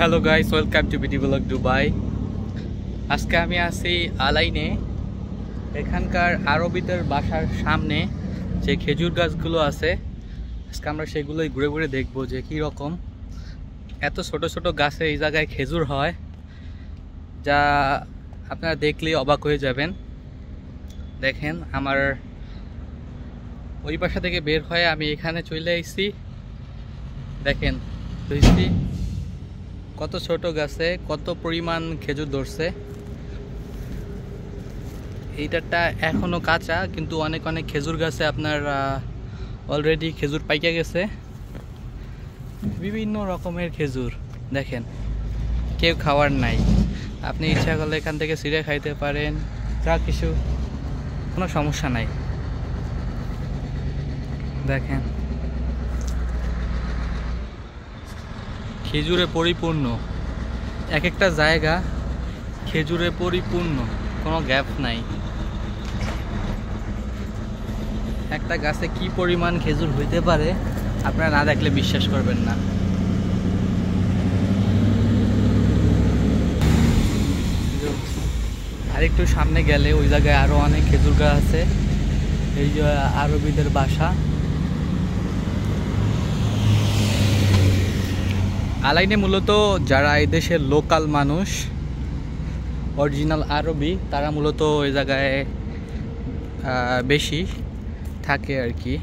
Hello guys, welcome to BD blog Dubai. আজকে আমি আছি আলাইনে। এখানকার আরবিদের বাসার সামনে যে খেজুর গাছগুলো আছে, আজকে আমরা সেগুলোই ঘুরে ঘুরে দেখবো যে কী রকম এত ছোট ছোট গাছে এই জায়গায় খেজুর হয়, যা আপনারা দেখলেই অবাক হয়ে যাবেন। দেখেন, আমার ওই বাসা থেকে বের হয়ে আমি এখানে চলে এসেছি। দেখেন কত ছোট গাছে কত পরিমাণ খেজুর ধরছে। এইটাটা এখনো কাঁচা, কিন্তু অনেক অনেক খেজুর গাছে আপনার অলরেডি খেজুর পাইকে গেছে। বিভিন্ন রকমের খেজুর দেখেন, কেউ খাওয়ার নাই। আপনি ইচ্ছা করলে এখান থেকে ছিঁড়ে খাইতে পারেন, যা কিছু, কোনো সমস্যা নাই। দেখেন, খেজুরে পরিপূর্ণ, এক একটা জায়গা খেজুরে পরিপূর্ণ, কোনো গ্যাপ নাই। একটা গাছে কি পরিমাণ খেজুর হইতে পারে আপনারা না দেখলে বিশ্বাস করবেন না। আরেকটু সামনে গেলে ওই জায়গায় আরো অনেক খেজুর গাছ আছে। এই যে আরবিদের বাসা। আলাইনে মূলত যারা এই দেশের লোকাল মানুষ, অরিজিনাল আরবি, তারা মূলত ওই জায়গায় বেশি থাকে আর কি।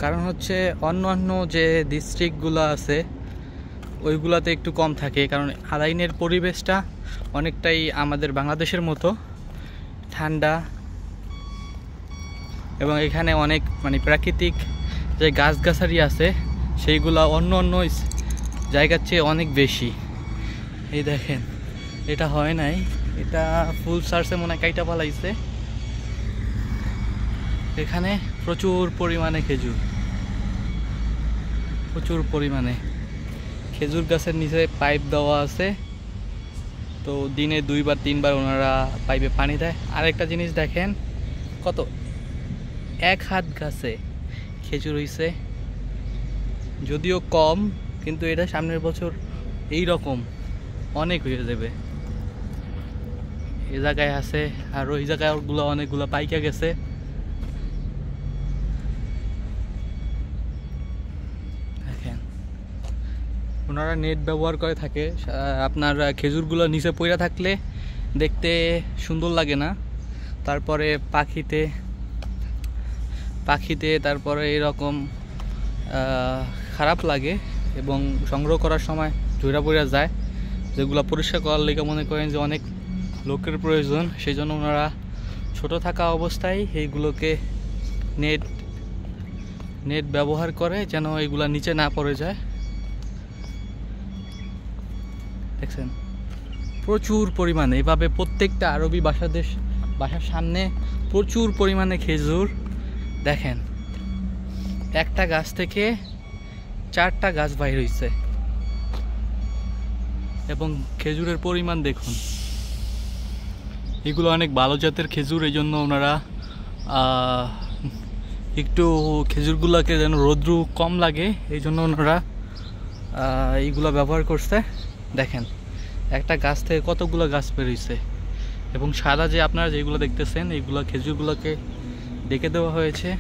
কারণ হচ্ছে অন্য যে ডিস্ট্রিক্টগুলো আছে ওইগুলোতে একটু কম থাকে, কারণ আলাইনের পরিবেশটা অনেকটাই আমাদের বাংলাদেশের মতো ঠান্ডা, এবং এখানে অনেক প্রাকৃতিক যে গাছগাছালি আছে সেইগুলো অন্য জায়গার চেয়ে অনেক বেশি। এই দেখেন, এটা হয় নাই, এটা ফুল সার্সে মনে হয় কাইটা পালাইছে। এখানে প্রচুর পরিমাণে খেজুর, প্রচুর পরিমাণে খেজুর গাছের নিচে পাইপ দেওয়া আছে, তো দিনে 2-3 বার ওনারা পাইপে পানি দেয়। আরেকটা জিনিস দেখেন, কত এক হাত গাছে খেজুর হইছে, যদিও কম, কিন্তু এটা সামনের বছর এই রকম অনেক হয়ে যাবে। এই জায়গায় আছে, আর ওই জায়গায় ওগুলো অনেকগুলো পাইকা গেছে। দেখেন, ওনারা নেট ব্যবহার করে থাকে। আপনার খেজুরগুলো নিচে পড়ে থাকলে দেখতে সুন্দর লাগে না, তারপরে পাখিতে তারপরে এরকম খারাপ লাগে, এবং সংগ্রহ করার সময় ঝইরা পড়ে যায়, যেগুলো পরিষ্কার করার লেগে মনে করেন যে অনেক লোকের প্রয়োজন। সেই জন্য ওনারা ছোট থাকা অবস্থায় এইগুলোকে নেট ব্যবহার করে যেন এগুলা নিচে না পড়ে যায়। দেখছেন, প্রচুর পরিমাণে এভাবে প্রত্যেকটা আরবি বাসার সামনে প্রচুর পরিমাণে খেজুর। দেখেন, একটা গাছ থেকে 4টা গাছ বাইর হয়েছে, এবং খেজুরের পরিমাণ দেখুন। এগুলো অনেক ভালো জাতের খেজুর, এই জন্য ওনারা একটু খেজুরগুলোকে যেন রৌদ্র কম লাগে এই জন্য ওনারা এইগুলো ব্যবহার করছে। দেখেন, একটা গাছ থেকে কতগুলো গাছ বেরিয়েছে, এবং সাদা যে আপনারা যেগুলো দেখতেছেন এইগুলো খেজুরগুলোকে ডেকে দেওয়া হয়েছে।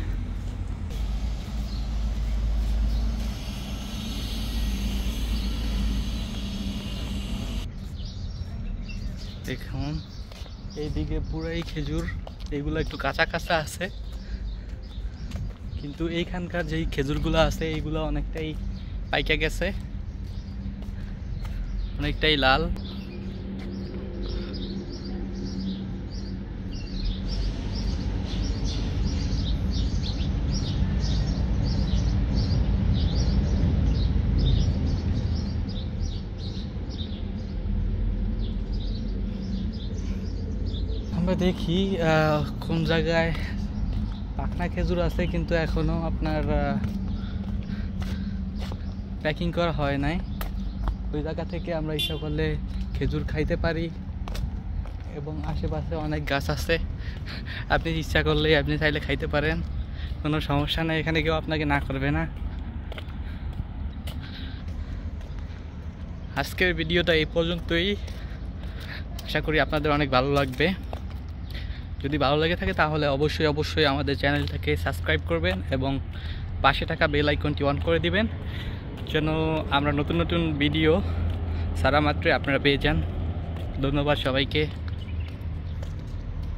দেখুন, এইদিকে পুরাই খেজুর, এইগুলো একটু কাঁচা কাঁচা আছে, কিন্তু এইখানকার যেই খেজুরগুলো আছে এইগুলো অনেকটাই পাইকা গেছে, অনেকটাই লাল। আমরা দেখি কোন জায়গায় পাকনা খেজুর আছে, কিন্তু এখনো আপনার প্যাকিং করা হয় নাই। ওই জায়গা থেকে আমরা ইচ্ছা করলে খেজুর খাইতে পারি, এবং আশেপাশে অনেক গাছ আছে, আপনি ইচ্ছা করলে আপনি চাইলে খাইতে পারেন, কোনো সমস্যা নেই, এখানে কেউ আপনাকে না করবে না। আজকের ভিডিওটা এই পর্যন্তই। আশা করি আপনাদের অনেক ভালো লাগবে। যদি ভালো লেগে থাকে তাহলে অবশ্যই আমাদের চ্যানেলটাকে সাবস্ক্রাইব করবেন এবং পাশে থাকা বেল আইকনটি অন করে দিবেন, যেন আমরা নতুন নতুন ভিডিও সারা মাত্রই আপনারা পেয়ে যান। ধন্যবাদ সবাইকে।